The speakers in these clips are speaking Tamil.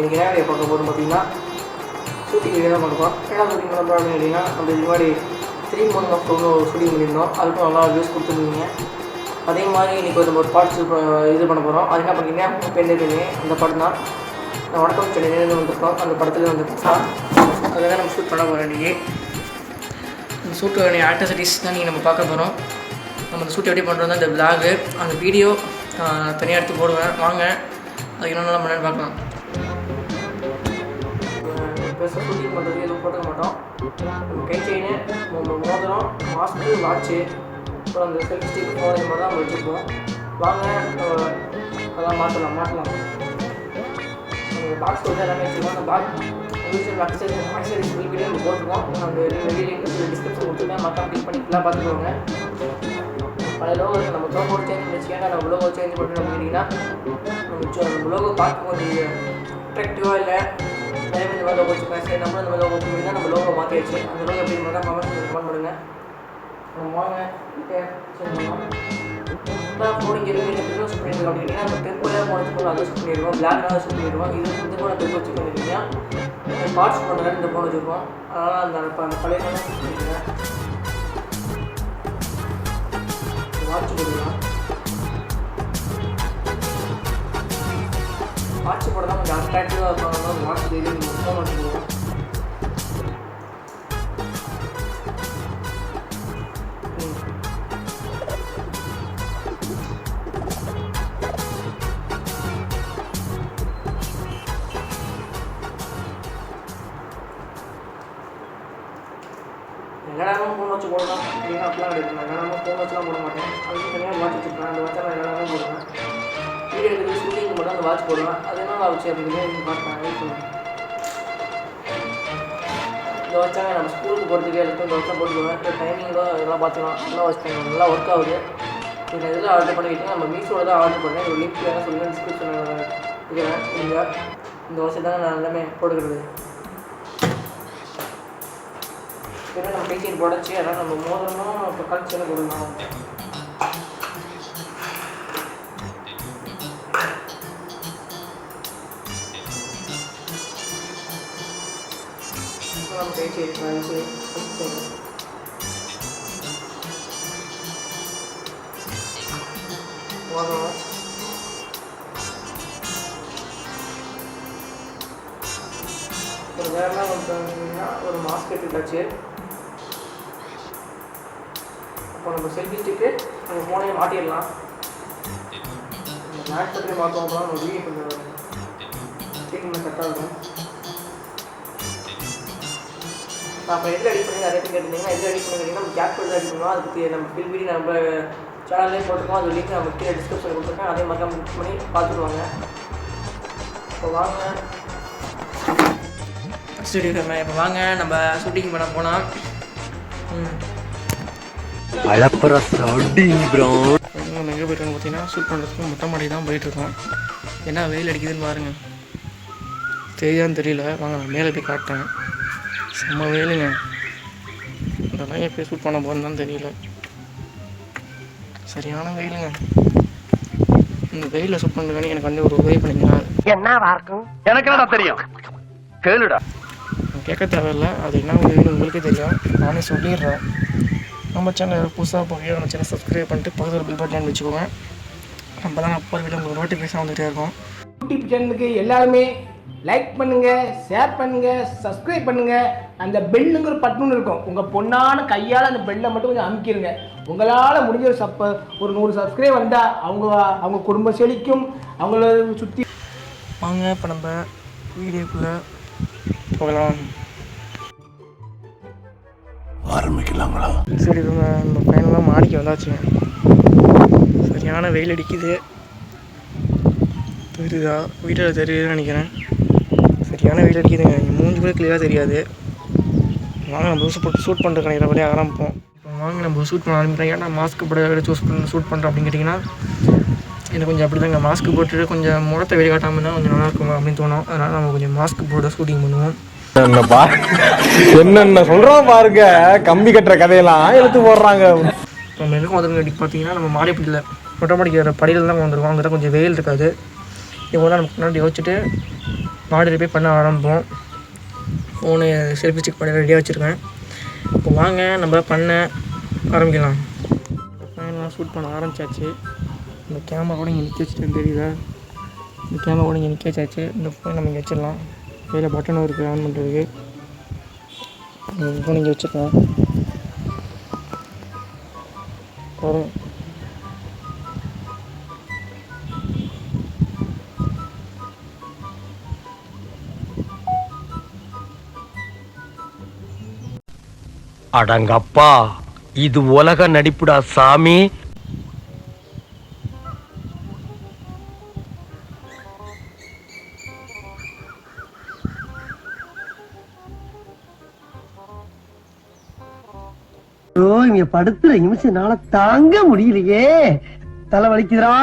இன்றைக்கி என்ன வீடியோ பார்க்க போகிறோம் பார்த்தீங்கன்னா ஷூட்டிங் வீடியோ தான் பண்ணுறோம். என்ன ஷூட்டிங் பண்ண போகிறோம் அப்படின்னு கேட்டிங்கன்னா, நம்ம இது மாதிரி 3 months of ஷூட்டிங் பண்ணியிருந்தோம். அதுக்கும் நல்லா வியூஸ் கொடுத்துருந்தீங்க. அதே மாதிரி இன்றைக்கி நம்ம ஒரு பாட்டு இது பண்ண போகிறோம். அது என்ன பண்ணிங்கன்னா பெண்ணே அந்த படம் தான். நான் வணக்கம் சென்னையிலேருந்து வந்திருக்கோம். அந்த படத்தில் வந்து தான் அதுதான் நம்ம ஷூட் பண்ண போகிறோம். இன்றைக்கி இந்த ஷூட்டு ஆக்டிவிட்டிஸ் தான் நீங்கள் நம்ம பார்க்க போகிறோம். நம்ம அந்த ஷூட் எப்படி பண்ணுறோம் இந்த விளாகு அந்த வீடியோ தனியாக எடுத்து போடுவேன். வாங்க அது என்னென்னலாம் பண்ணு பார்க்கலாம். பெருசாக ஷூட்டிங் பண்ணுறது எதுவும் போட்டுக்க மாட்டோம். நம்ம கை செயின், மோதிரம், மாஸ்க்கு, வாட்சு, அப்புறம் அந்த செல்ஃபி ஸ்டிக் ஃபோன் இது மாதிரி தான் நம்ம வச்சுருப்போம். வாங்க அதெல்லாம் மாற்றலாம். அந்த பாக்ஸ் வந்து எல்லாமே வச்சுருக்கோம். அந்த பாக்ஸ் ஆக்சரிஸ் வீடியோ நம்ம போட்டுருக்கோம். அந்த வீடியோ டிஸ்கிரிப்ஷன் கொடுத்துருக்கேன். மற்ற கிளிக் பண்ணி ஃபுல்லாக பார்த்துக்கோங்க. பல லோகோ இருக்குது. நம்ம லோகோ சேஞ்ச் பண்ணிச்சுக்கேன். நம்ம லோகோ சேஞ்ச் பண்ணி நம்ம கேட்டிங்கன்னா நம்ம லோகோ பார்க்க கொஞ்சம் அட்ராக்டிவாக இல்லை நிறைய இந்த மாதிரி லோகோ வச்சுருக்கேன். சரி நம்மளும் இந்த மாதிரி லோகோ வச்சுருந்தா நம்ம லோகோ மாற்றிடுச்சு. அந்த லோகோ எப்படி இருந்தால் கமெண்ட் பண்ணுங்கள். நம்ம வாங்க ஃபோனிங் எதுவும் நீங்கள் ஷூட் பண்ணியிருக்கோம் அப்படின்னா நம்ம டெம்போலாம் போனதுக்கு அதை ஷூட் பண்ணிடுவோம். பிளாக்னாக ஷூட் பண்ணிடுவோம். இது இந்த ஃபோனை டெம்போ வச்சு பண்ணிட்டீங்கன்னா பார்ட்ஸ் பண்ணுறது இந்த ஃபோன் வச்சுருக்கோம். அதனால் அந்த பழைய ஃபோனை ஷூட் பண்ணிக்கிறேன். வாட்ச் போடலாம். வாட்ச் போட தான் கொஞ்சம் அட்ராக்டிவாக இருக்கணும். வாட்ச் டெய்லி ஃபோன் வச்சுக்குவோம். எல்லா நேரமும் ஃபோன் வச்சு போடலாம் அப்படின்னா அப்படிலாம் எடுக்கணும். எல்லா நேரமும் ஃபோன் வச்சுலாம் போட மாட்டேன். அதுக்கு தனியாக வாட்ச் வச்சுருப்பேன். அந்த வாட்சை நான் எல்லா நேரமும் போடுவேன். வீடியோ எடுக்கிறது ஷூட்டிங்கு மட்டும் அந்த வாட்ச் போடுவேன். அது என்ன வாட்ச் அப்படின்னு பார்ப்பேன். வெயிட் பண்ணுவேன். இந்த வாட்சாங்க நம்ம ஸ்கூலுக்கு போகிறதுக்கு எல்லாத்தையும் இந்த வாட்சாக போட்டுக்குவேன். இப்போ டைமிங்கோ இதெல்லாம் பார்த்துக்கலாம். நல்லா வாட்ச் பண்ணுவேன். நல்லா ஒர்க் ஆகுது. இதில் எதில் ஆர்டர் பண்ணிக்கிட்டேன். நம்ம மீஷோவில் தான் ஆர்டர் பண்ணேன். ஒரு லிங்க் வேணால் சொல்லுங்கள் டிஸ்கிரிப்ஷனில் இருக்கிறேன். நீங்கள் இந்த வாட்சை தாங்க நான் எல்லாமே போட்டுக்கிறது. ஏன்னா நம்ம பேச்சிங் போடச்சு அதனால் நம்ம மோதிரமும் இப்போ கல்ச்சரில் கொடுக்கலாம். நம்ம பேச்சு மோதிரம் ஒரு வேறெல்லாம் பார்த்தீங்கன்னா ஒரு மாஸ்க் எடுத்துக்காச்சு. இப்போ நம்ம செல்ஃபி ஸ்டிக்கு நம்ம ஃபோனையும் மாட்டிடலாம். நம்ம மேட்ச் பற்றி மாற்றோம். அப்போலாம் நம்ம வீடியோ கொஞ்சம் சீக்கிரம் கரெக்டாக இருக்கும். அப்புறம் எதில் எடிட் பண்ணி நிறைய பேர் கேட்டிருந்தீங்கன்னா எதில் எடிட் பண்ணி கேட்டிங்கன்னா நம்ம கேப் பண்ணி எடிட் பண்ணுவோம். அதுக்கு நம்ம ஃபில் வீடியோ நம்ம சேனல்லேயே போட்டுருக்கோம். அது லிங்க் நம்ம கீழே டிஸ்கிரிப்ஷனில் கொடுத்துருக்கேன். அதே மாதிரி நம்ம புக் பண்ணி பார்த்துருவாங்க. இப்போ வாங்க ஸ்டுடியோ இப்போ வாங்க நம்ம ஷூட்டிங் பண்ண போனால் நம்ம எங்கே போய்ட்டு பார்த்தீங்கன்னா ஷூட் பண்ணுறதுக்கு மொட்டை மாடி தான் போயிட்டுருக்கோம். ஏன்னா வெயில் அடிக்குதுன்னு பாருங்கள். தெரியாதுன்னு தெரியல. வாங்க நான் மேலே போய் காட்டுறேன். செம்ம வெயிலுங்க. இதெல்லாம் எப்படி ஷூட் பண்ண போகிறதுன்னு தெரியல. சரியான வெயிலுங்க. இந்த வெயிலில் ஷூட் பண்ணுறதுக்கான எனக்கு வந்து ஒரு உதவி பண்ணிங்கன்னா என்ன இருக்கும் எனக்கு என்னடா தெரியும் கேளுடா. கேட்க தேவையில்லை. அது என்ன உதவின்னு உங்களுக்கே தெரியும். நானே சொல்லிடுறேன். நம்ம சேனல் புதுசாக போய் நம்ம சேனல் சப்ஸ்கிரைப் பண்ணிட்டு பக்கத்தில் பில் பட்டன் வச்சுக்கோங்க. நம்ம தான் அப்போ வீடியோ உங்களுக்கு நோட்டிஃபிகேஷன் வந்துகிட்டே இருக்கும். யூடியூப் சேனலுக்கு எல்லாருமே லைக் பண்ணுங்கள், ஷேர் பண்ணுங்கள், சப்ஸ்கிரைப் பண்ணுங்கள். அந்த பெல்லுங்கிற பட்டன் இருக்கும். உங்கள் பொண்ணான கையால் அந்த பெல்லை மட்டும் கொஞ்சம் அமுக்கிடுங்க. உங்களால் முடிஞ்ச ஒரு 100 சப்ஸ்கிரைப் வந்தால் அவங்க குடும்பம் செழிக்கும். அவங்கள சுற்றி வாங்க. இப்போ நம்ம வீடியோக்குள்ளே போகலாம். ஆரம்பிக்கலாங்களா? சரி நம்ம பையனெல்லாம் மாடிக்கு வந்தாச்சுங்க. சரியான வெயில் அடிக்குது. தெரியுதா? வீட்டில் தெரியுதுன்னு நினைக்கிறேன். சரியான வெயில் அடிக்குதுங்க. மூஞ்சி கூட கிளியராக தெரியாது. வாங்க நம்ம ஷூட் பண்ணுற கணிக்கிற வழியாக ஆரம்பிப்போம். இப்போ வாங்க நம்ம ஷூட் பண்ண ஆரம்பிக்கிறேன். ஏன்னா மாஸ்க் போட ஷூட் பண்ணுறோம் அப்படின்னு கேட்டிங்கன்னா எனக்கு கொஞ்சம் அப்படி தாங்க. மாஸ்க் போட்டுட்டு கொஞ்சம் முகத்தை வெளிக்காட்டாமல் இருந்தால் கொஞ்சம் நல்லாயிருக்கும் அப்படின்னு தோணும். அதனால் நம்ம கொஞ்சம் மாஸ்க் போட்டு ஷூட்டிங் பண்ணுவோம். என்னென்ன சொல்றோம் பாருங்க. கம்பி கட்டுற கதையெல்லாம் எடுத்து போடுறாங்க. நம்ம எதுக்கும் வந்துருங்க. பார்த்தீங்கன்னா நம்ம மாடிப்படியில் மொட்டை மாடிக்கிற படியில் தான் வந்துருக்கோம். அங்கே தான் கொஞ்சம் வெயில் இருக்காது. இவ்வளோ நமக்கு முன்னாடி யோசிச்சுட்டு பாடி ரிப்பேர் பண்ண ஆரம்பிப்போம். ஃபோனு செல்ஃபி ஸ்டிக் பண்ணி ரெடியாக வச்சுருக்கேன். இப்போ வாங்க நம்ம பண்ண ஆரம்பிக்கலாம். ஃபைனலாக ஷூட் பண்ண ஆரம்பிச்சாச்சு. இந்த கேமரா கூட இங்கே நிற்க வச்சுட்டு தெரியுதா? இந்த கேமரா கூட இங்கே நிற்க வச்சாச்சு. இந்த ஃபோன் நம்ம இங்கே வச்சிடலாம். கையில் பட்டனும் இருக்குது ஆன் பண்ணுறதுக்கு. இந்த ஃபோன் இங்கே வச்சுருக்கேன். வரும் அடங்கப்பா, இது உலக நடிப்புடா சாமி. இங்க படுத்துற நிமிஷம்னால தாங்க முடியலையே, தலை வலிக்குதுடா.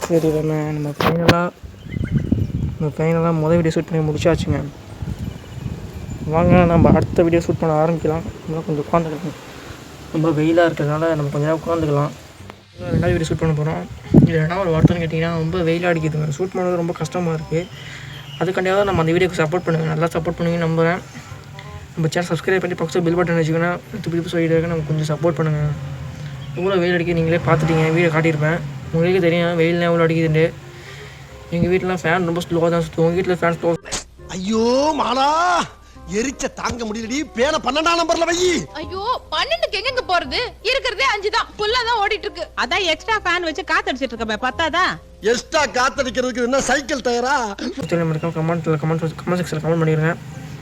சரி நம்ம ஃபைனலாக மொதல் வீடியோ ஷூட் பண்ணி முடிச்சாச்சுங்க. வாங்க நம்ம அடுத்த வீடியோ ஷூட் பண்ண ஆரம்பிக்கலாம். நம்ம கொஞ்சம் உட்காந்துக்கலாம். ரொம்ப வெயிலாக இருக்கிறதுனால நம்ம கொஞ்சம் நேரம் உட்காந்துக்கலாம். ரெண்டாவது வீடியோ ஷூட் பண்ண போகிறோம். இது என்ன ஒரு வார்த்தைன்னு கேட்டிங்கன்னா, ரொம்ப வெயிலாக அடிக்குதுங்க. ஷூட் பண்ணுறது ரொம்ப கஷ்டமாக இருக்குது. அதுக்காண்டியாவது நம்ம அந்த வீடியோக்கு சப்போர்ட் பண்ணுங்கள். நல்லா சப்போர்ட் பண்ணுங்க நம்புகிறேன். நம்ம சேனல் சப்ஸ்கிரைப் பண்ணி பக்கத்தில் பில் பட்டன் வச்சுக்கோன்னா திருப்பி சொல்லிட்டு நம்ம கொஞ்சம் சப்போர்ட் பண்ணுங்கள். எவ்வளோ வெயில் அடிக்க நீங்களே பார்த்துட்டீங்க, வீடியோ காட்டியிருப்பேன். உங்களுக்கு தெரியும் வெயில்னா எவ்வளோ அடிக்குதுண்டு. எங்கள் வீட்டில் ஃபேன் ரொம்ப ஸ்லோவாக தான் சுற்றுவோம். உங்கள் வீட்டில் ஃபேன் ஸ்லோ. ஐயோ மாலா, எரிச்ச தாங்க முடியலடி. பேன 12ஆம் நம்பர்ல வை. ஐயோ 12க்கு எங்க போறது? இருக்கிறதே 5 தான். ஃபுல்லா தான் ஓடிட்டு இருக்கு. அதான் எக்ஸ்ட்ரா ஃபேன் வச்சு காத்தடிச்சிட்டு இருக்கமே, பத்தாதா? எக்ஸ்ட்ரா காத்தடிக்கிறதுக்கு என்ன சைக்கிள் டயரா? கமெண்ட் செக்ஷனில் கமெண்ட் பண்ணிடுங்க.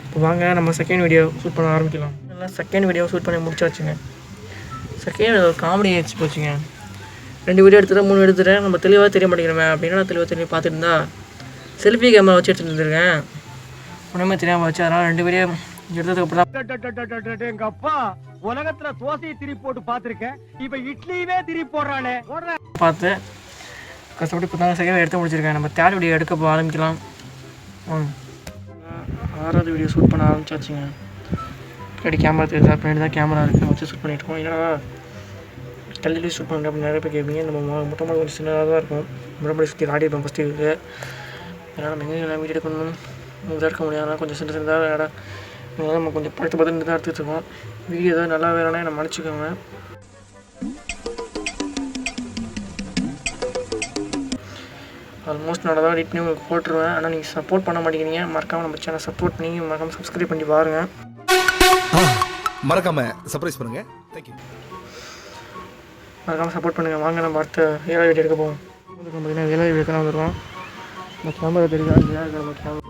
இப்போ வாங்க நம்ம செகண்ட் வீடியோ ஷூட் பண்ண ஆரம்பிக்கலாம். நல்லா செகண்ட் வீடியோ ஷூட் பண்ணி முடிச்சாச்சுங்க. செகண்ட் ஒரு காமெடி ஆகிடுச்சு போச்சுங்க. 2 வீடியோ எடுத்துகிறேன், 3 எடுத்துகிறேன். நம்ம தெளிவாக தெரிய மாட்டேங்கிறேன் அப்படின்னா தெளிவாக தெரிய பார்த்துட்டு இருந்தா செல்ஃபி கேமரா வச்சு எடுத்துகிட்டு இருந்திருக்கேன். ஒன்றுமே தெரியாமல் வச்சு. அதனால் 2 வீடியோ எடுத்ததுக்கு அப்புறம் எங்க அப்பா உலகத்துல தோசையை திருப்பி போட்டு பார்த்திருக்கேன், இப்ப இட்லியவே திருப்பி போடுறானே பார்த்து கஷ்டப்பட்டு இப்போ தாங்க செகண்ட் எடுத்து முடிச்சிருக்கேன். நம்ம தேர்ட் வீடியோ எடுக்க ஆரம்பிக்கலாம். 6வது வீடியோ ஷூட் பண்ண ஆரம்பிச்சாச்சுங்க. பின்னாடி கேமரா தெரியுதா? பின்னாடி தான் கேமரா இருக்குது, வச்சு ஷூட் பண்ணிகிட்ருக்கோம். ஏன்னா தள்ளிட்டு ஷூட் பண்ணுறேன் அப்படின்னு நிறைய பேர் கேட்பீங்க. நம்ம மொத்தமாக கொஞ்சம் சின்னதாக தான் இருக்கும். முன்னாடி சுற்றி காட்டியிருப்போம் ஃபஸ்ட்டு இருக்குது. ஏன்னா நம்ம எங்கே வீடியோ எடுக்கணும் இதாக இருக்க முடியாது. அதனால் கொஞ்சம் சின்னதாக இடம் நம்ம கொஞ்சம் பார்த்து தான் எடுத்துகிட்டு இருக்கோம். வீடியோ தான் நல்லா வேணும்னா நம்ம மன்னிச்சுக்கோங்க. ஆல்மோஸ்ட் நல்லா தான் எடிட் பண்ணி உங்களுக்கு போட்டுருவேன். ஆனால் நீங்கள் சப்போர்ட் பண்ண மாட்டேங்கிறீங்க. மறக்காமல் நம்ம சேனல் சப்போர்ட் பண்ணி மறக்காமல் சப்ஸ்கிரைப் பண்ணி பாருங்கள். மறக்காம சர்ப்ரைஸ் பண்ணுங்க. தேங்க்யூ. மறக்காமல் சப்போர்ட் பண்ணுங்கள். வாங்க நம்ம அடுத்த 7வது வீடியோ எடுக்க போவோம். பார்த்தீங்கன்னா 7வது வீடியோ தான் வந்துடுவோம். நம்ம கேமரா தெரியுதா? நம்ம கேமரா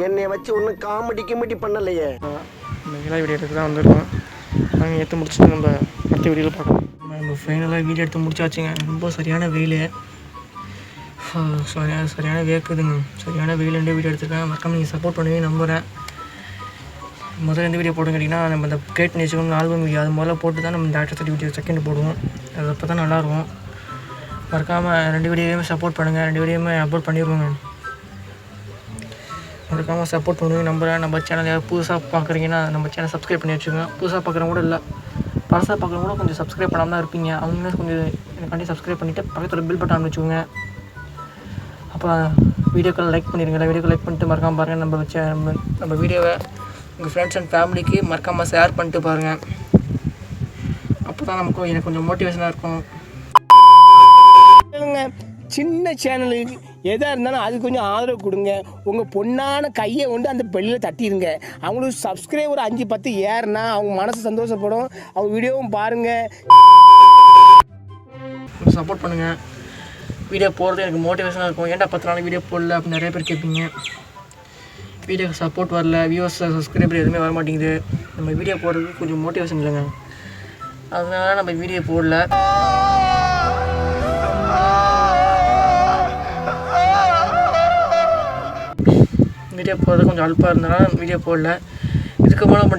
என்னைய வச்சு ஒன்னும் காமெடி பண்ணலையே. நம்ம 7வது வீடியோ எடுக்க தான் வந்துடுவோம். நாங்கள் எடுத்து முடிச்சுட்டு நம்ம அடுத்த வீடியோவில் பார்க்கலாம். நம்ம ஃபைனலாக வீடியோ எடுத்து முடிச்சாச்சுங்க. ரொம்ப சரியான வெயில், சரியான வேக்குதுங்க. சரியான வெயிலுண்டு வீடியோ எடுத்துருக்கேன். மறக்காமல் நீங்கள் சப்போர்ட் பண்ணுவீங்க நம்புகிறேன். முதல்ல எந்த வீடியோ போடுங்க கேட்டிங்கன்னா, நம்ம இந்த கிரியேட் நேச்சுக்கணும் ஆல்பம் வீடியோ அது முதல்ல போட்டு தான் நம்ம இந்த ஆக்டர் வீடியோ செகண்ட் போடுவோம். அது அப்போ தான் நல்லாயிருக்கும். மறக்காமல் 2 வீடியோவையுமே சப்போர்ட் பண்ணுங்கள். 2 வீடியோவுமே அப்லோட் பண்ணிடுவோங்க. மறக்காமல் சப்போர்ட் பண்ணுவீங்க நம்புகிறேன். நம்ம சேனல் யாராவது புதுசாக பார்க்குறீங்கன்னா நம்ம சேனல் சப்ஸ்கிரைப் பண்ணி வச்சுக்கோங்க. புதுசாக பார்க்குறவங்க கூட இல்லை, பழசாக பார்க்குறவங்க கூட கொஞ்சம் சப்ஸ்கிரைப் பண்ணாமல் தான் இருப்பீங்க. அவங்களே கொஞ்சம் எனக்காண்டி சப்ஸ்கிரைப் பண்ணிவிட்டு பக்கத்தில் பில் பட்டன் வச்சுக்கோங்க. அப்புறம் வீடியோக்கள் லைக் பண்ணிடுங்க. வீடியோக்கள் லைக் பண்ணிட்டு மறக்காமல் பாருங்கள். நம்ம வீடியோவை உங்கள் ஃப்ரெண்ட்ஸ் அண்ட் ஃபேமிலிக்கு மறக்காமல் ஷேர் பண்ணிட்டு பாருங்கள். அப்போ தான் எனக்கு கொஞ்சம் மோட்டிவேஷனாக இருக்கும். சின்ன சேனலுக்கு எதாக இருந்தாலும் அது கொஞ்சம் ஆதரவு கொடுங்க. உங்கள் பொண்ணான கையை கொண்டு அந்த பெல்லில் தட்டிடுங்க. அவங்களுக்கு சப்ஸ்கிரைபர் 5-10 ஏறுனா அவங்க மனசு சந்தோஷப்படும். அவங்க வீடியோவும் பாருங்கள், சப்போர்ட் பண்ணுங்கள். வீடியோ போடுறது எனக்கு மோட்டிவேஷனாக இருக்கும். ஏன்டா 10 நாள் வீடியோ போடல அப்படின்னு நிறைய பேர் கேட்பீங்க. வீடியோக்கு சப்போர்ட் வரல, வியூவர்ஸ் சப்ஸ்கிரைபர் எதுவுமே வர மாட்டேங்குது. நம்ம வீடியோ போடுறதுக்கு கொஞ்சம் மோட்டிவேஷன் இல்லைங்க. அதனால நம்ம வீடியோ போடல. வீடியோ போடுறது கொஞ்சம் அல்பாக இருந்தனால வீடியோ போடல. இதுக்கு மேலே நம்ம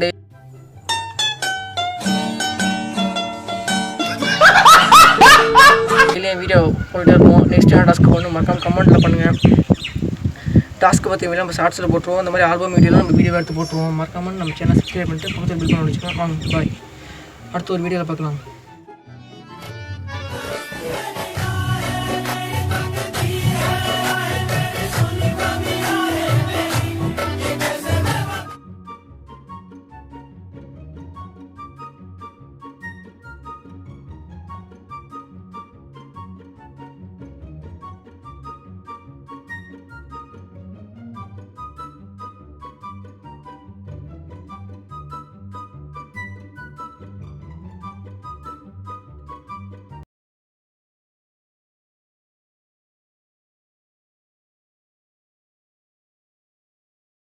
டெய்லி வீடியோ போயிட்டே இருக்கும். நெக்ஸ்ட் என்ன டாஸ்க்கு ஒன்று மறக்காம கமெண்ட்டில் பண்ணுங்கள். டாஸ்க்கு பற்றி வீடியோ நம்ம ஷார்ட்ஸில் போட்டுருவோம். இந்த மாதிரி ஆல்பம் வீடியோலாம் நம்ம வீடியோ எடுத்து போட்டுருவோம். மறக்காமல் நம்ம சேனல் சப்ஸ்கிரைப் பண்ணிட்டு பக்கத்தில் பில் பண்ணி வச்சுக்கலாம். வாங்க பாய், அடுத்த ஒரு வீடியோவில் பார்க்கலாம்.